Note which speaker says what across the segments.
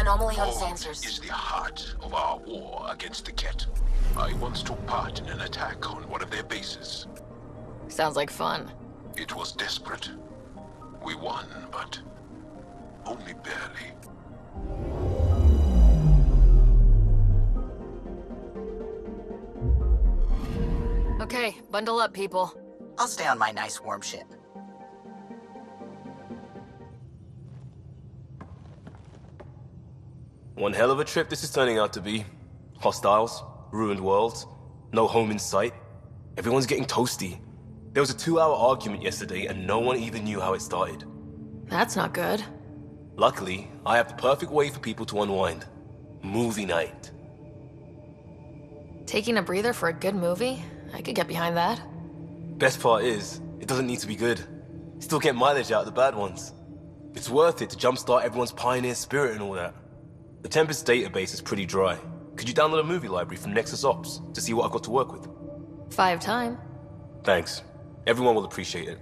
Speaker 1: Anomaly on
Speaker 2: Home
Speaker 1: sensors.
Speaker 2: is the heart of our war against the Ket. I once took part in an attack on one of their bases.
Speaker 1: Sounds like fun.
Speaker 2: It was desperate. We won, but only barely.
Speaker 1: Okay, bundle up, people.
Speaker 3: I'll stay on my nice warm ship.
Speaker 4: One hell of a trip this is turning out to be. Hostiles, ruined worlds, no home in sight. Everyone's getting toasty. There was a 2-hour argument yesterday and no one even knew how it started.
Speaker 1: That's not good.
Speaker 4: Luckily, I have the perfect way for people to unwind. Movie night.
Speaker 1: Taking a breather for a good movie? I could get behind that.
Speaker 4: Best part is, it doesn't need to be good. Still get mileage out of the bad ones. It's worth it to jumpstart everyone's pioneer spirit and all that. The Tempest database is pretty dry. Could you download a movie library from Nexus Ops to see what I've got to work with?
Speaker 1: 5 time.
Speaker 4: Thanks. Everyone will appreciate it.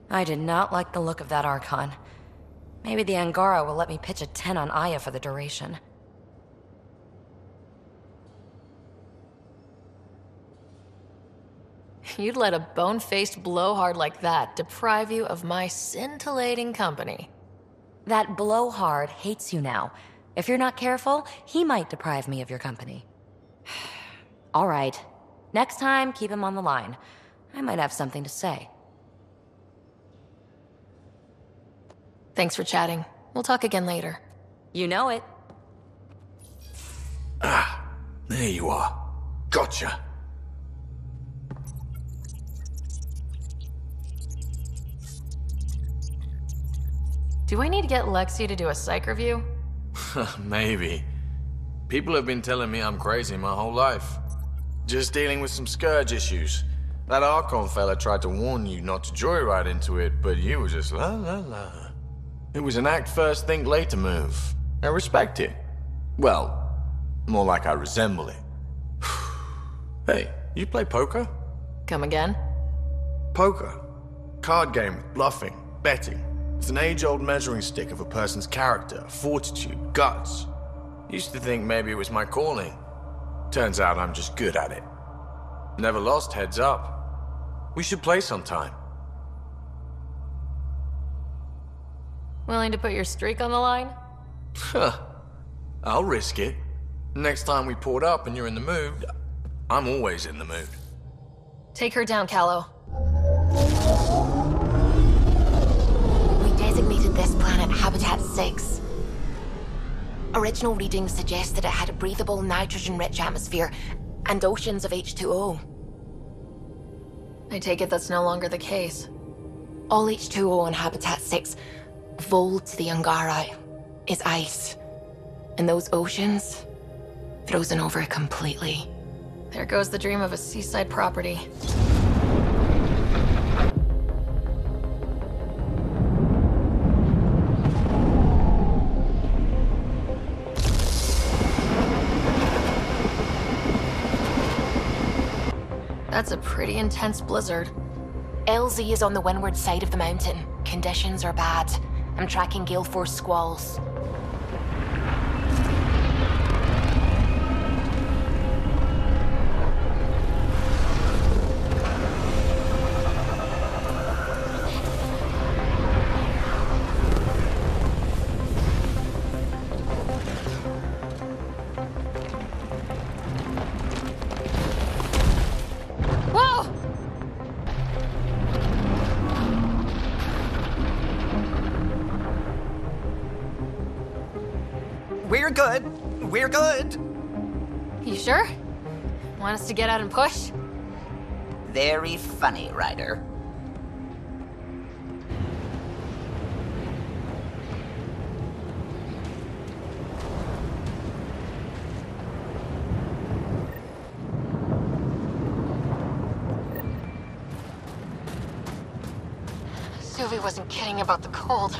Speaker 5: I did not like the look of that Archon. Maybe the Angara will let me pitch a 10 on Aya for the duration.
Speaker 1: You'd let a bone-faced blowhard like that deprive you of my scintillating company.
Speaker 5: That blowhard hates you now. If you're not careful, he might deprive me of your company. All right. Next time, keep him on the line. I might have something to say.
Speaker 1: Thanks for chatting. We'll talk again later.
Speaker 5: You know it.
Speaker 6: Ah, there you are. Gotcha.
Speaker 1: Do I need to get Lexi to do a psych review?
Speaker 6: Maybe. People have been telling me I'm crazy my whole life. Just dealing with some scourge issues. That Archon fella tried to warn you not to joyride into it, but you were just la la la. It was an act first, think later move. I respect it. Well, more like I resemble it. Hey, you play poker?
Speaker 1: Come again?
Speaker 6: Poker. Card game with bluffing, betting. It's an age-old measuring stick of a person's character, fortitude, guts. Used to think maybe it was my calling. Turns out I'm just good at it. Never lost heads up. We should play sometime.
Speaker 1: Willing to put your streak on the line?
Speaker 6: Huh. I'll risk it. Next time we port up and you're in the mood, I'm always in the mood.
Speaker 1: Take her down, Callow.
Speaker 7: We designated this planet Habitat 6. Original readings suggest that it had a breathable, nitrogen-rich atmosphere and oceans of H2O.
Speaker 1: I take it that's no longer the case.
Speaker 7: All H2O on Habitat 6, vol to the Angara, is ice. And those oceans, frozen over completely.
Speaker 1: There goes the dream of a seaside property. That's a pretty intense blizzard.
Speaker 7: LZ is on the windward side of the mountain. Conditions are bad. I'm tracking gale force squalls.
Speaker 1: Whoa!
Speaker 3: We're good. We're good.
Speaker 1: You sure? Want us to get out and push?
Speaker 3: Very funny, Ryder.
Speaker 1: Sylvie wasn't kidding about the cold.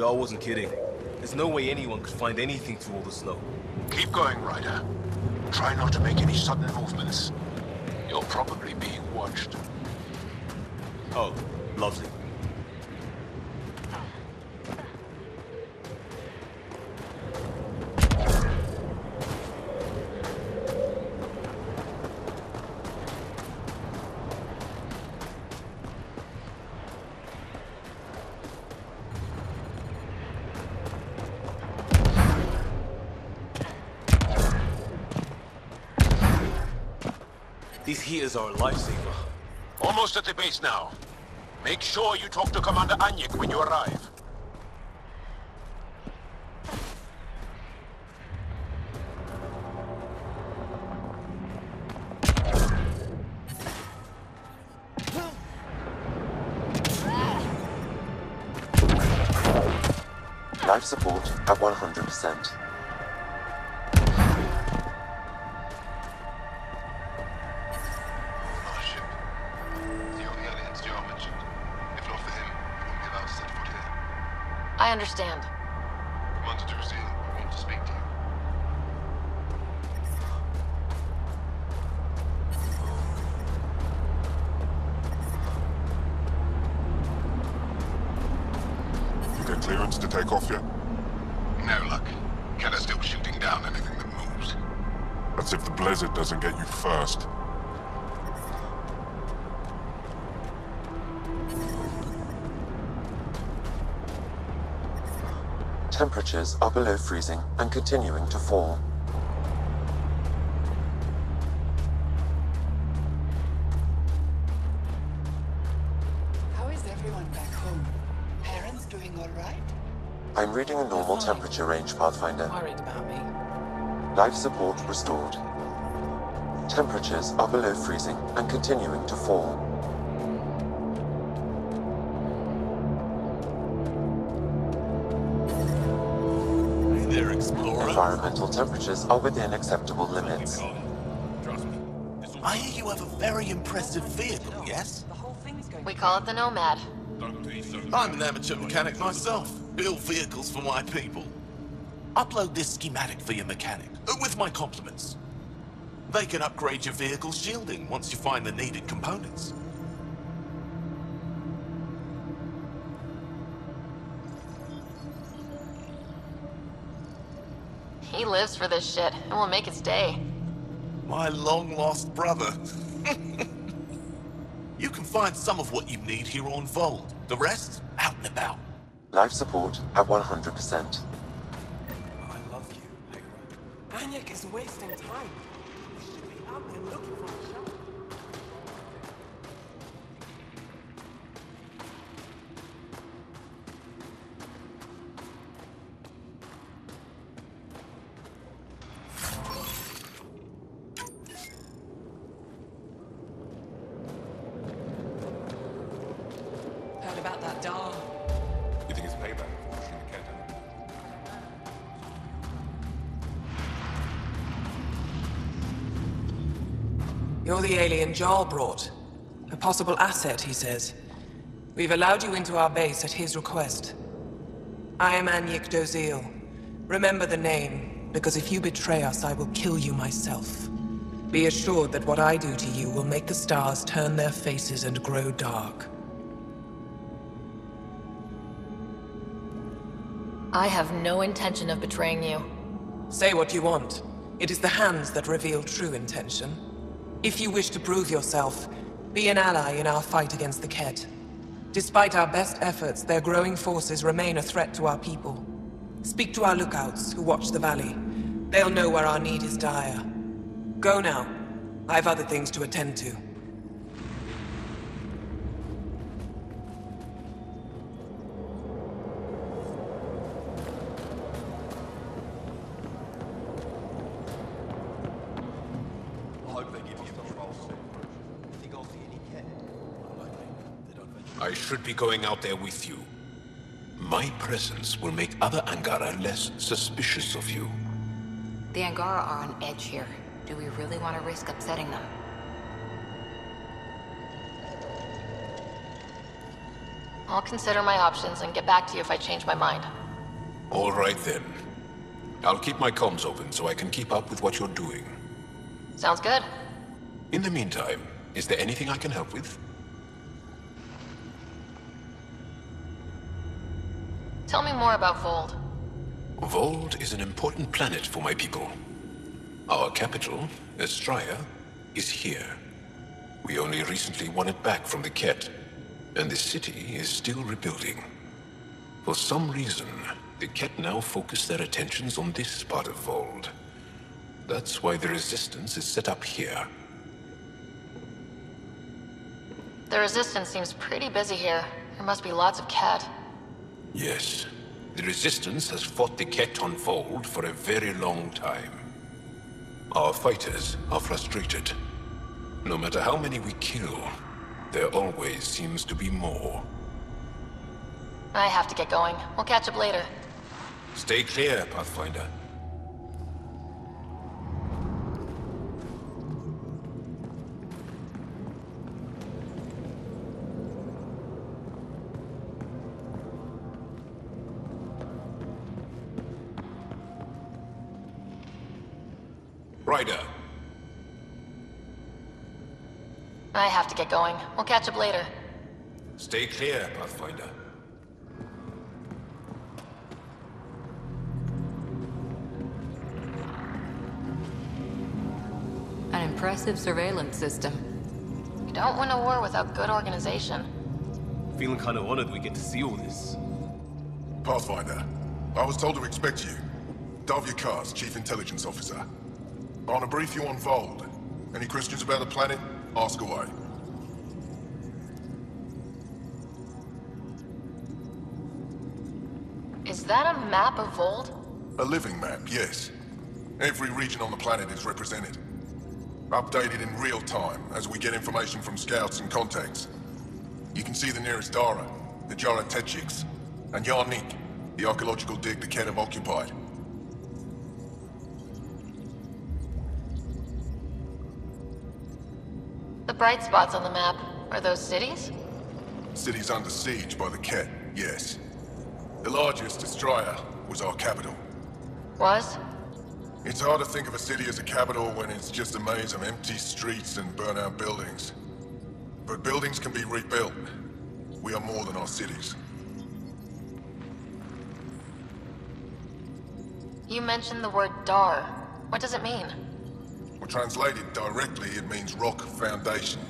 Speaker 4: Jarl wasn't kidding. There's no way anyone could find anything through all the snow.
Speaker 2: Keep going, Ryder. Try not to make any sudden movements. You're probably being watched.
Speaker 4: Oh, lovely. These heaters are a lifesaver.
Speaker 2: Almost at the base now. Make sure you talk to Commander Anyik when you arrive.
Speaker 8: Life support at 100%.
Speaker 1: I understand.
Speaker 2: Commander Drusille, I want to speak to you.
Speaker 9: You get clearance to take off yet?
Speaker 2: No luck. Kett's still shooting down anything that moves.
Speaker 9: That's if the blizzard doesn't get you first.
Speaker 8: Temperatures are below freezing and continuing to fall.
Speaker 10: How is everyone back home? Parents doing all right?
Speaker 8: I'm reading a normal temperature range, Pathfinder.
Speaker 10: Worried about me.
Speaker 8: Life support restored. Temperatures are below freezing and continuing to fall. Environmental temperatures are within acceptable limits.
Speaker 11: I hear you have a very impressive vehicle, yes?
Speaker 1: We call it the Nomad.
Speaker 11: I'm an amateur mechanic myself. Build vehicles for my people. Upload this schematic for your mechanic, with my compliments. They can upgrade your vehicle's shielding once you find the needed components.
Speaker 1: He lives for this shit, and will make it stay.
Speaker 11: My long-lost brother. You can find some of what you need here on Vold. The rest, out and about.
Speaker 8: Life support at 100%.
Speaker 10: I love you, Anyik is wasting time. We should be out there looking for a shelter. Heard about that doll?
Speaker 9: You think it's payback for pushing the cat down?
Speaker 10: You're the alien Jarl brought. A possible asset, he says. We've allowed you into our base at his request. I am Anyik Dozil. Remember the name, because if you betray us, I will kill you myself. Be assured that what I do to you will make the stars turn their faces and grow dark.
Speaker 1: I have no intention of betraying you.
Speaker 10: Say what you want. It is the hands that reveal true intention. If you wish to prove yourself, be an ally in our fight against the Ket. Despite our best efforts, their growing forces remain a threat to our people. Speak to our lookouts, who watch the valley. They'll know where our need is dire. Go now. I have other things to attend to.
Speaker 2: I should be going out there with you. My presence will make other Angara less suspicious of you.
Speaker 7: The Angara are on edge here. Do we really want to risk upsetting them?
Speaker 1: I'll consider my options and get back to you if I change my mind.
Speaker 2: All right then. I'll keep my comms open so I can keep up with what you're doing.
Speaker 1: Sounds good.
Speaker 2: In the meantime, is there anything I can help with?
Speaker 1: Tell me more about Vold.
Speaker 2: Vold is an important planet for my people. Our capital, Estraya, is here. We only recently won it back from the Ket, and the city is still rebuilding. For some reason, the Ket now focus their attentions on this part of Vold. That's why the Resistance is set up here.
Speaker 1: The Resistance seems pretty busy here. There must be lots of Ket.
Speaker 2: Yes. The Resistance has fought the Ket on Vold for a very long time. Our fighters are frustrated. No matter how many we kill, there always seems to be more.
Speaker 1: I have to get going. We'll catch up later.
Speaker 2: Stay clear, Pathfinder. Ryder.
Speaker 1: I have to get going. We'll catch up later.
Speaker 2: Stay clear, Pathfinder.
Speaker 5: An impressive surveillance system.
Speaker 1: You don't win a war without good organization.
Speaker 4: Feeling kind of honored we get to see all this.
Speaker 9: Pathfinder, I was told to expect you. Davia Kars, Chief Intelligence Officer. I want to brief you on Vold. Any questions about the planet? Ask away.
Speaker 1: Is that a map of Vold?
Speaker 9: A living map, yes. Every region on the planet is represented. Updated in real time as we get information from scouts and contacts. You can see the nearest Dara, the Jara Tetchiks, and Yarnik, the archaeological dig the Ket have occupied.
Speaker 1: The bright spots on the map, are those cities?
Speaker 9: Cities under siege by the Ket, yes. The largest, Estraya, was our capital.
Speaker 1: Was?
Speaker 9: It's hard to think of a city as a capital when it's just a maze of empty streets and burnt-out buildings. But buildings can be rebuilt. We are more than our cities.
Speaker 1: You mentioned the word Dar. What does it mean?
Speaker 9: Well, translated directly, it means rock foundation.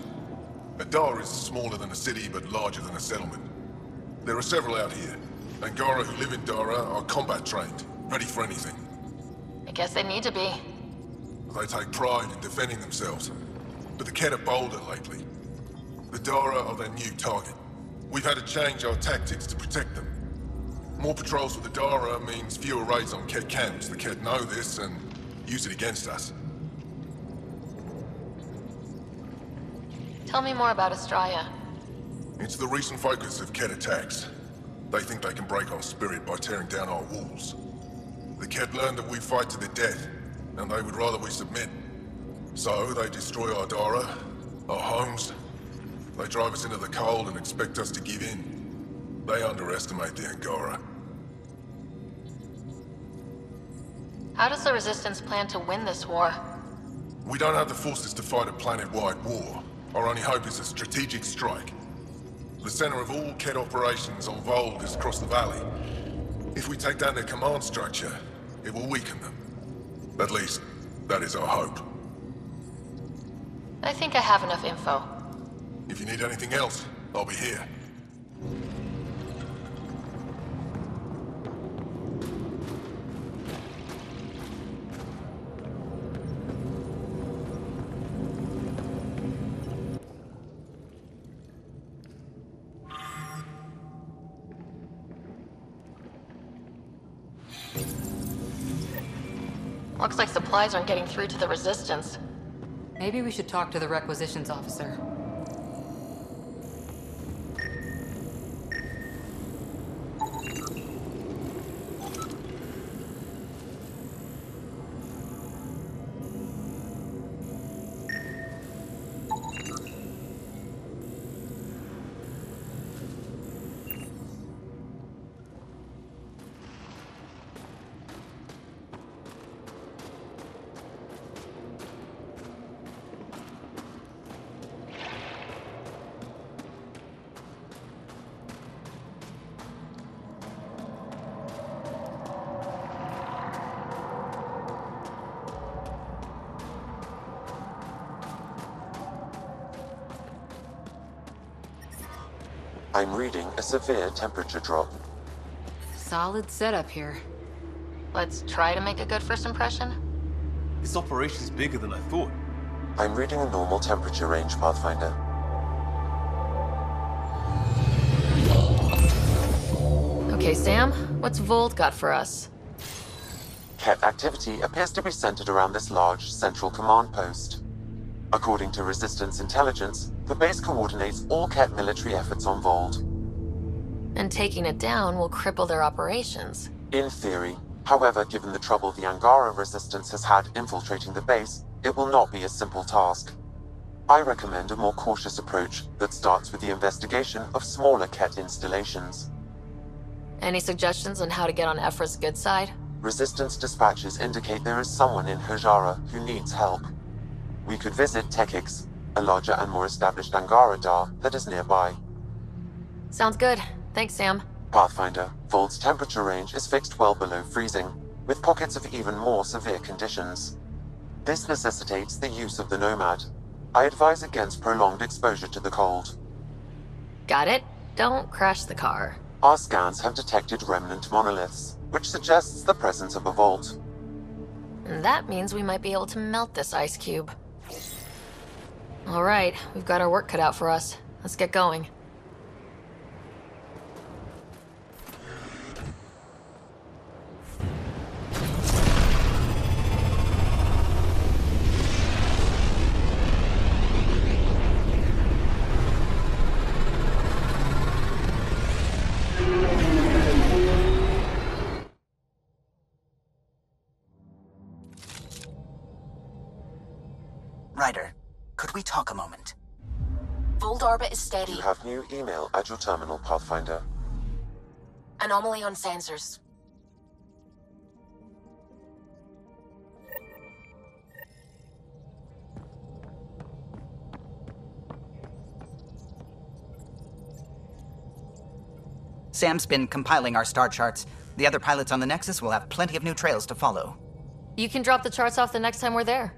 Speaker 9: A Dar is smaller than a city, but larger than a settlement. There are several out here. Angara who live in Dara are combat trained, ready for anything.
Speaker 1: I guess they need to be.
Speaker 9: They take pride in defending themselves. But the Ket are bolder lately. The Dara are their new target. We've had to change our tactics to protect them. More patrols with the Dara means fewer raids on Ket camps. The Ket know this and use it against us.
Speaker 1: Tell me more about Estraya.
Speaker 9: It's the recent focus of Ket attacks. They think they can break our spirit by tearing down our walls. The Ket learned that we fight to the death, and they would rather we submit. So they destroy our Dara, our homes. They drive us into the cold and expect us to give in. They underestimate the Angara.
Speaker 1: How does the Resistance plan to win this war?
Speaker 9: We don't have the forces to fight a planet-wide war. Our only hope is a strategic strike. The center of all Ket operations on Vold is across the valley. If we take down their command structure, it will weaken them. At least, that is our hope.
Speaker 1: I think I have enough info.
Speaker 9: If you need anything else, I'll be here.
Speaker 1: Looks like supplies aren't getting through to the Resistance.
Speaker 5: Maybe we should talk to the requisitions officer.
Speaker 8: I'm reading a severe temperature drop.
Speaker 1: Solid setup here. Let's try to make a good first impression.
Speaker 4: This operation's bigger than I thought.
Speaker 8: I'm reading a normal temperature range, Pathfinder.
Speaker 1: Okay, Sam, what's Volt got for us?
Speaker 8: Ket activity appears to be centered around this large central command post. According to Resistance intelligence, the base coordinates all Ket military efforts on Vold.
Speaker 1: And taking it down will cripple their operations.
Speaker 8: In theory. However, given the trouble the Angara Resistance has had infiltrating the base, it will not be a simple task. I recommend a more cautious approach that starts with the investigation of smaller Ket installations.
Speaker 1: Any suggestions on how to get on Ephra's good side?
Speaker 8: Resistance dispatches indicate there is someone in Hajara who needs help. We could visit Tekix, a larger and more established Angara Dar that is nearby.
Speaker 1: Sounds good. Thanks, Sam.
Speaker 8: Pathfinder, Vold's temperature range is fixed well below freezing, with pockets of even more severe conditions. This necessitates the use of the Nomad. I advise against prolonged exposure to the cold.
Speaker 1: Got it. Don't crash the car.
Speaker 8: Our scans have detected remnant monoliths, which suggests the presence of a vault.
Speaker 1: And that means we might be able to melt this ice cube. All right, we've got our work cut out for us. Let's get going.
Speaker 3: Ryder, could we talk a moment? Vold orbit is steady.
Speaker 8: You have new email at your terminal, Pathfinder.
Speaker 7: Anomaly on sensors.
Speaker 3: Sam's been compiling our star charts. The other pilots on the Nexus will have plenty of new trails to follow.
Speaker 1: You can drop the charts off the next time we're there.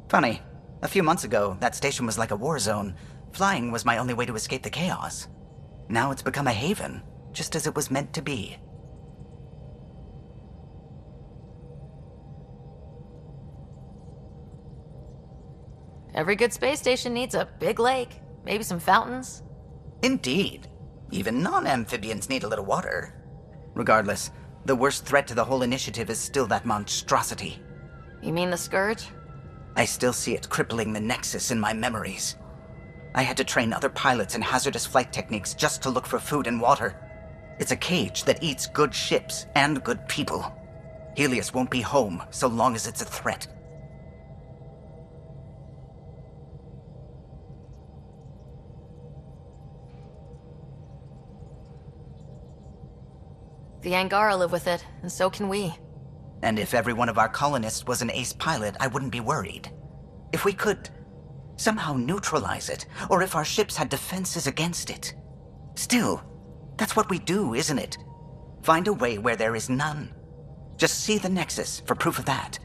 Speaker 3: Funny. A few months ago, that station was like a war zone. Flying was my only way to escape the chaos. Now it's become a haven, just as it was meant to be.
Speaker 1: Every good space station needs a big lake, maybe some fountains.
Speaker 3: Indeed. Even non-amphibians need a little water. Regardless, the worst threat to the whole initiative is still that monstrosity.
Speaker 1: You mean the Scourge?
Speaker 3: I still see it crippling the Nexus in my memories. I had to train other pilots in hazardous flight techniques just to look for food and water. It's a cage that eats good ships and good people. Helios won't be home so long as it's a threat.
Speaker 1: The Angara live with it, and so can we.
Speaker 3: And if every one of our colonists was an ace pilot, I wouldn't be worried. If we could somehow neutralize it, or if our ships had defenses against it. Still, that's what we do, isn't it? Find a way where there is none. Just see the Nexus for proof of that.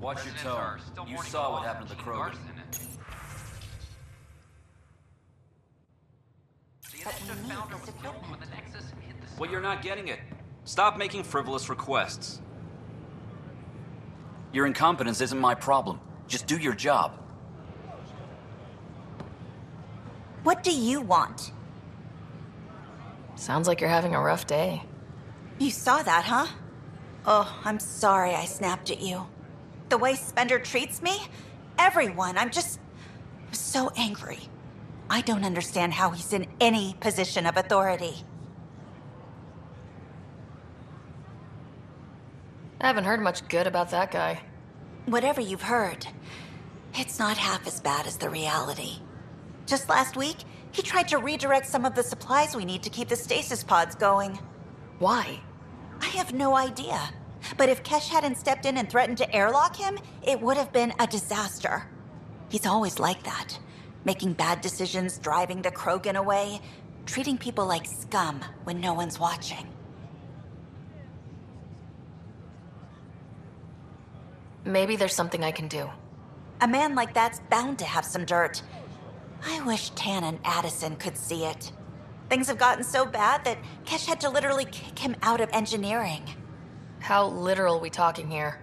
Speaker 12: Watch your tone. You saw what happened to the Krogan. Well, you're not getting it. Stop making frivolous requests. Your incompetence isn't my problem. Just do your job.
Speaker 13: What do you want?
Speaker 1: Sounds like you're having a rough day.
Speaker 13: You saw that, huh? Oh, I'm sorry I snapped at you. The way Spender treats me? Everyone, I'm so angry. I don't understand how he's in any position of authority.
Speaker 1: I haven't heard much good about that guy.
Speaker 13: Whatever you've heard, it's not half as bad as the reality. Just last week, he tried to redirect some of the supplies we need to keep the stasis pods going.
Speaker 1: Why?
Speaker 13: I have no idea. But if Kesh hadn't stepped in and threatened to airlock him, it would have been a disaster. He's always like that. Making bad decisions, driving the Krogan away, treating people like scum when no one's watching.
Speaker 1: Maybe there's something I can do.
Speaker 13: A man like that's bound to have some dirt. I wish Tan and Addison could see it. Things have gotten so bad that Kesh had to literally kick him out of engineering.
Speaker 1: How literal we talking here?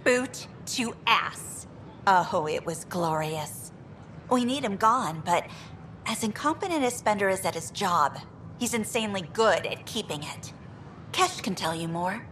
Speaker 13: Boot to ass. Oh, it was glorious. We need him gone, but as incompetent as Spender is at his job, he's insanely good at keeping it. Kesh can tell you more.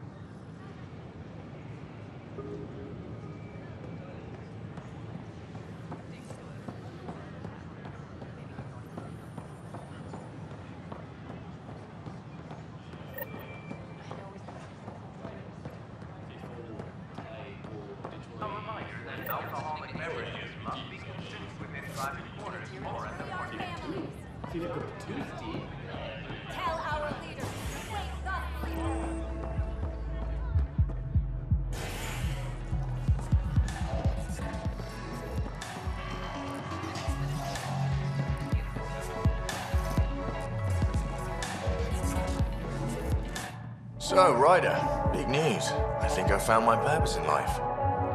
Speaker 6: So, Ryder, big news. I think I found my purpose in life.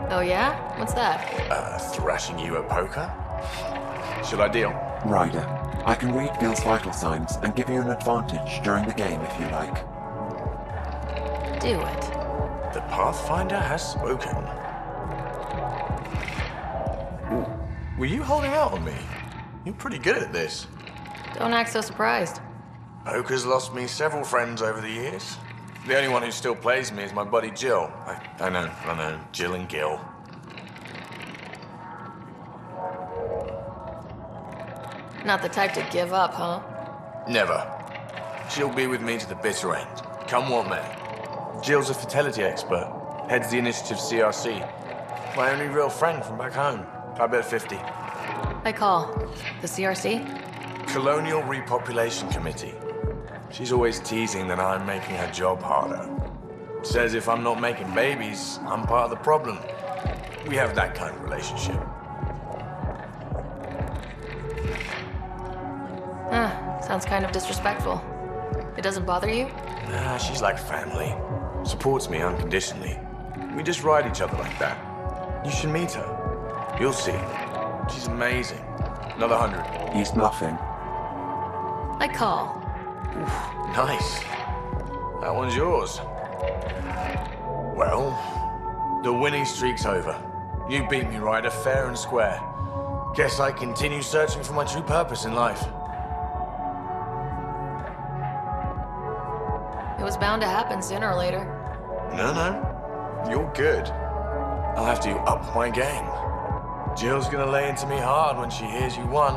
Speaker 1: Oh yeah? What's that?
Speaker 6: Thrashing you at poker? Should I deal?
Speaker 8: Ryder, I can read Gil's vital signs and give you an advantage during the game if you like.
Speaker 1: Do it.
Speaker 6: The Pathfinder has spoken. Ooh. Were you holding out on me? You're pretty good at this.
Speaker 1: Don't act so surprised.
Speaker 6: Poker's lost me several friends over the years. The only one who still plays me is my buddy Jill. I know, Jill and Gil.
Speaker 1: Not the type to give up, huh?
Speaker 6: Never. She'll be with me to the bitter end, come what may. Jill's a fertility expert, heads the initiative CRC. My only real friend from back home. I bet 50.
Speaker 1: I call. The CRC?
Speaker 6: Colonial Repopulation Committee. She's always teasing that I'm making her job harder. Says if I'm not making babies, I'm part of the problem. We have that kind of relationship.
Speaker 1: Sounds kind of disrespectful. It doesn't bother you?
Speaker 6: Nah, she's like family. Supports me unconditionally. We just ride each other like that. You should meet her. You'll see. She's amazing. Another 100.
Speaker 8: He's bluffing.
Speaker 1: I call.
Speaker 6: Oof, nice. That one's yours. Well, the winning streak's over. You beat me, Ryder, fair and square. Guess I continue searching for my true purpose in life.
Speaker 1: It was bound to happen sooner or later.
Speaker 6: No. You're good. I'll have to up my game. Jill's gonna lay into me hard when she hears you won.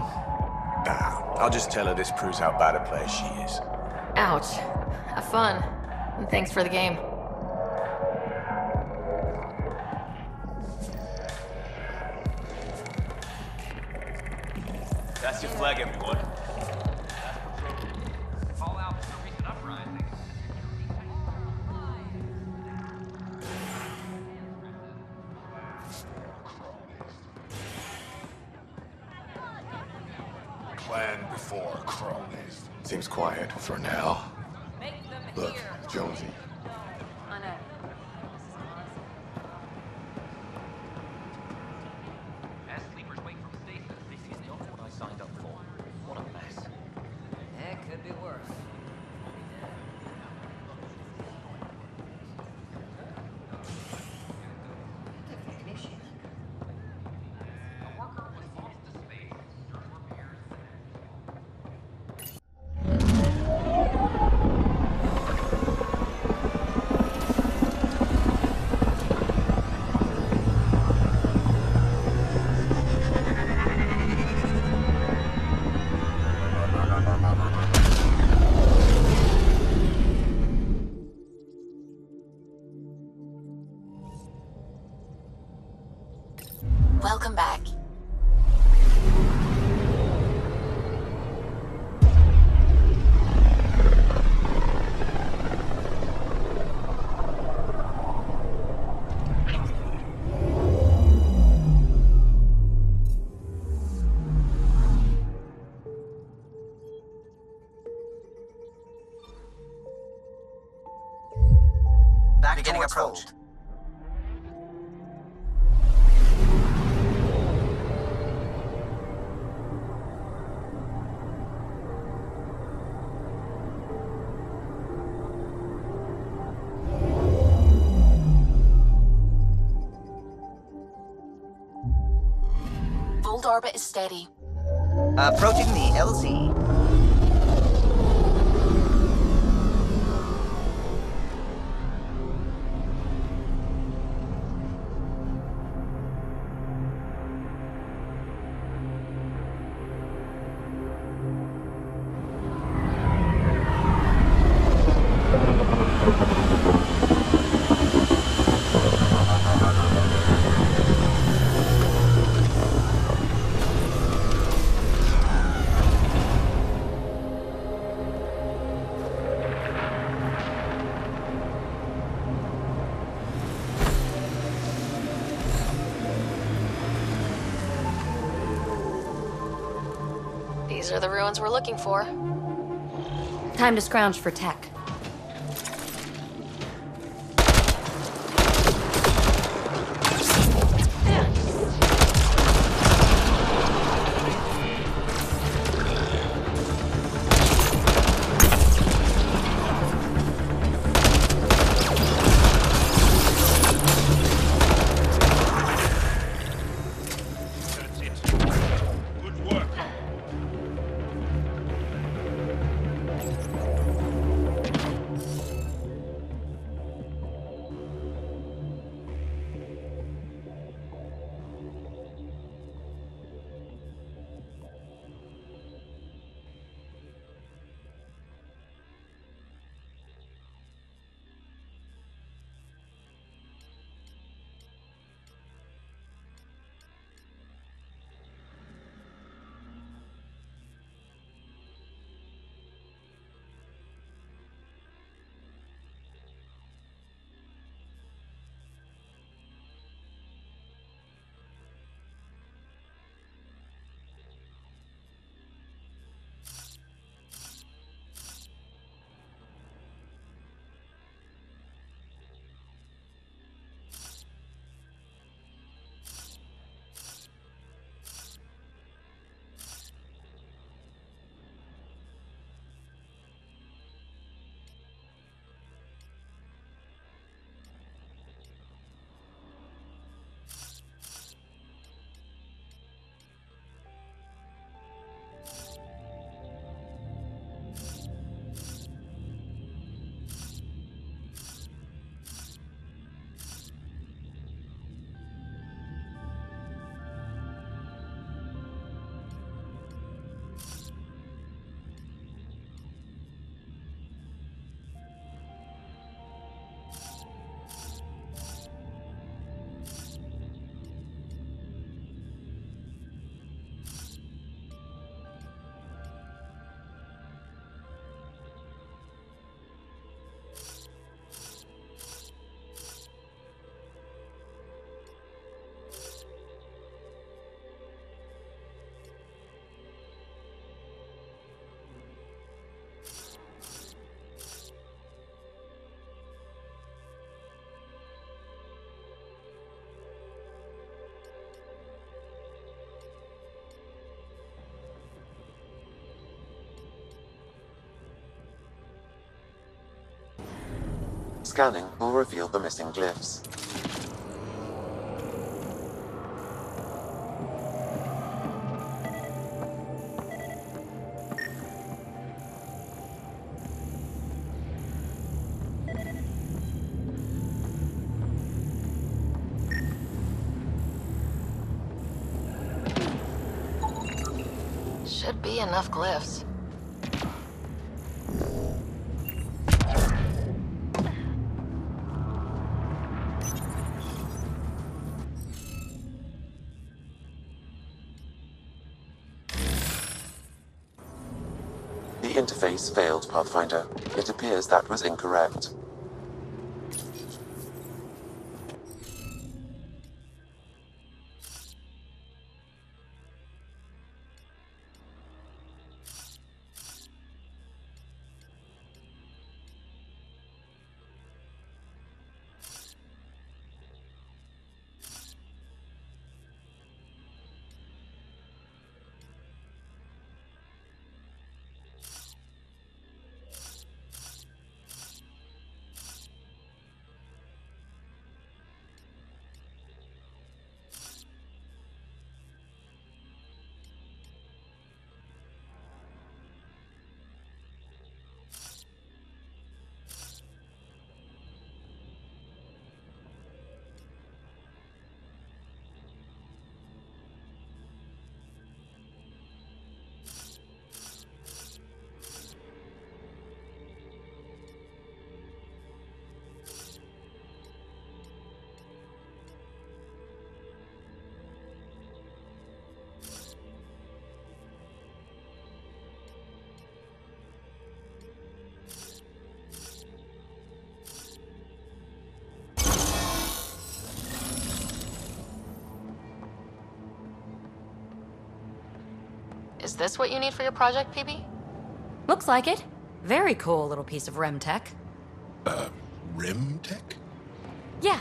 Speaker 6: Nah, I'll just tell her this proves how bad a player she is.
Speaker 1: Ouch. Have fun. And thanks for the game.
Speaker 4: That's your flag, everyone.
Speaker 9: Clan before cronies. Seems quiet for now. Look, Jonesy.
Speaker 7: Welcome back.
Speaker 3: Beginning approach.
Speaker 7: Fold orbit is steady.
Speaker 3: Approaching the LZ.
Speaker 1: These are the ruins we're looking for.
Speaker 5: Time to scrounge for tech.
Speaker 8: Scanning will reveal the missing glyphs.
Speaker 1: Should be enough glyphs.
Speaker 8: The interface failed, Pathfinder. It appears that was incorrect.
Speaker 1: Is this what you need for your project, Peebee?
Speaker 5: Looks like it. Very cool little piece of REM tech.
Speaker 9: Rem tech?
Speaker 5: Yeah,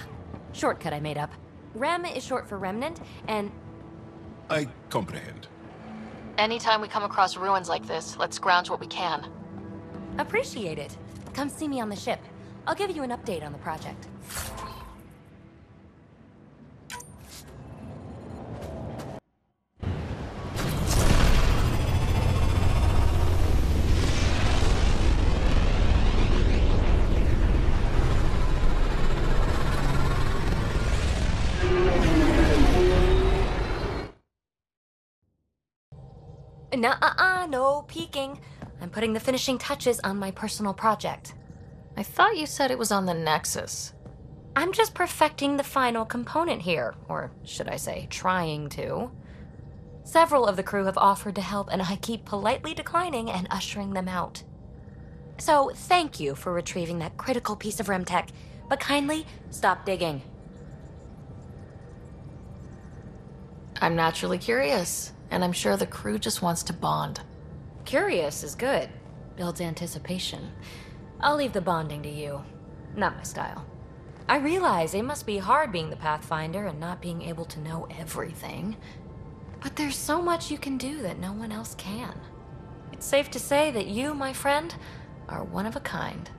Speaker 5: shortcut I made up. REM is short for remnant, and
Speaker 9: I comprehend.
Speaker 1: Anytime we come across ruins like this, let's scrounge what we can.
Speaker 5: appreciate it. Come see me on the ship. I'll give you an update on the project. Nuh-uh, no peeking. I'm putting the finishing touches on my personal project.
Speaker 1: I thought you said it was on the Nexus.
Speaker 5: I'm just perfecting the final component here, or should I say, trying to. Several of the crew have offered to help, and I keep politely declining and ushering them out. So, thank you for retrieving that critical piece of REM tech, but kindly stop digging.
Speaker 1: I'm naturally curious, and I'm sure the crew just wants to bond.
Speaker 5: Curious is good. Builds anticipation. I'll leave the bonding to you. Not my style. I realize it must be hard being the Pathfinder and not being able to know everything. But there's so much you can do that no one else can. It's safe to say that you, my friend, are one of a kind.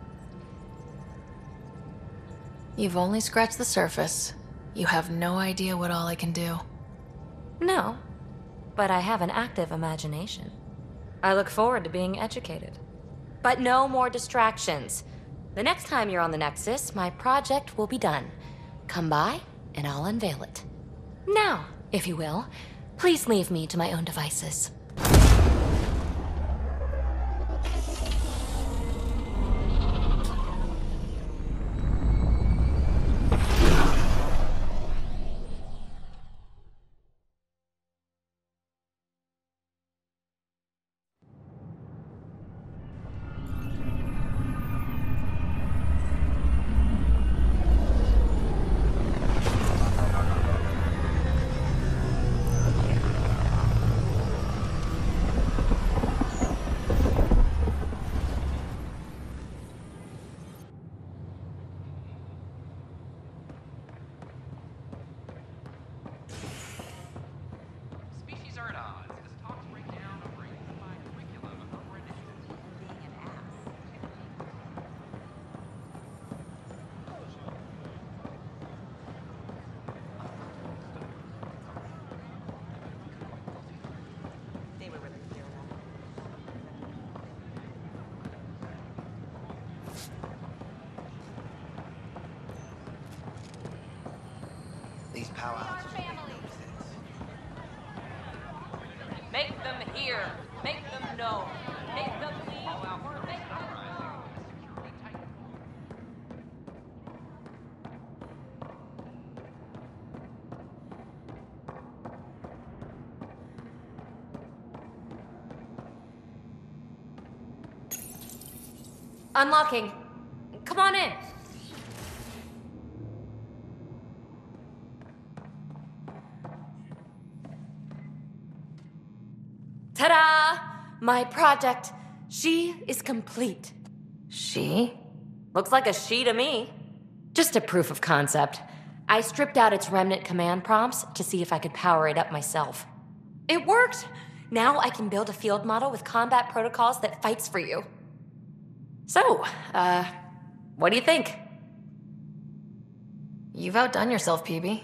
Speaker 1: You've only scratched the surface. You have no idea what all I can do.
Speaker 5: No, but I have an active imagination. I look forward to being educated. But no more distractions. The next time you're on the Nexus, my project will be done. Come by, and I'll unveil it. Now, if you will, please leave me to my own devices.
Speaker 3: These powwows.
Speaker 5: Make them hear. Make them know. Make them leave or make them Unlocking. Come on in. Ta-da! My project. She is complete.
Speaker 1: She?
Speaker 5: Looks like a she to me. Just a proof of concept. I stripped out its remnant command prompts to see if I could power it up myself. It worked! Now I can build a field model with combat protocols that fights for you. So, what do you think?
Speaker 1: You've outdone yourself, Peebee.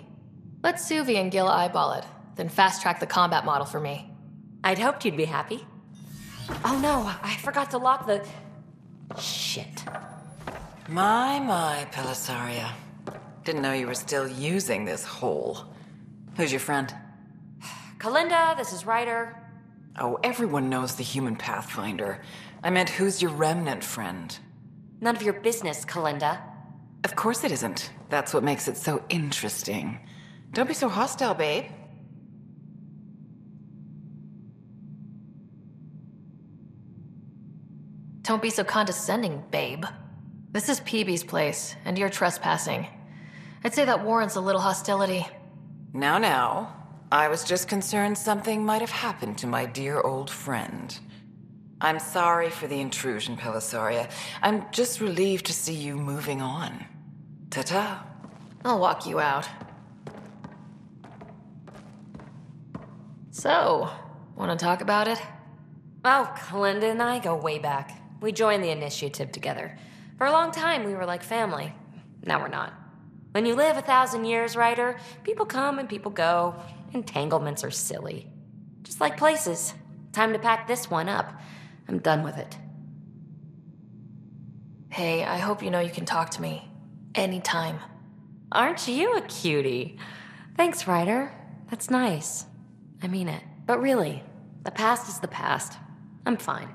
Speaker 1: Let Suvi and Gil eyeball it, then fast-track the combat model for me.
Speaker 5: I'd hoped you'd be happy. Oh no, I forgot to lock the... Shit.
Speaker 14: My, Pellisaria. Didn't know you were still using this hole. Who's your friend?
Speaker 5: Kalinda, this is Ryder.
Speaker 14: Oh, everyone knows the human Pathfinder. I meant, who's your remnant friend?
Speaker 5: None of your business, Kalinda.
Speaker 14: Of course it isn't. That's what makes it so interesting. Don't be so hostile, babe.
Speaker 1: Don't be so condescending, babe. This is Peebee's place, and you're trespassing. I'd say that warrants a little hostility.
Speaker 14: Now. I was just concerned something might have happened to my dear old friend. I'm sorry for the intrusion, Pellisaria. I'm just relieved to see you moving on. Ta-ta.
Speaker 1: I'll walk you out. So, want to talk about it?
Speaker 5: Oh, Kalinda and I go way back. We joined the initiative together. For a long time, we were like family. Now we're not. When you live 1,000 years, Ryder, people come and people go. Entanglements are silly. Just like places. Time to pack this one up. I'm done with it.
Speaker 1: Hey, I hope you know you can talk to me. Anytime.
Speaker 5: Aren't you a cutie? Thanks, Ryder. That's nice. I mean it. But really, the past is the past. I'm fine.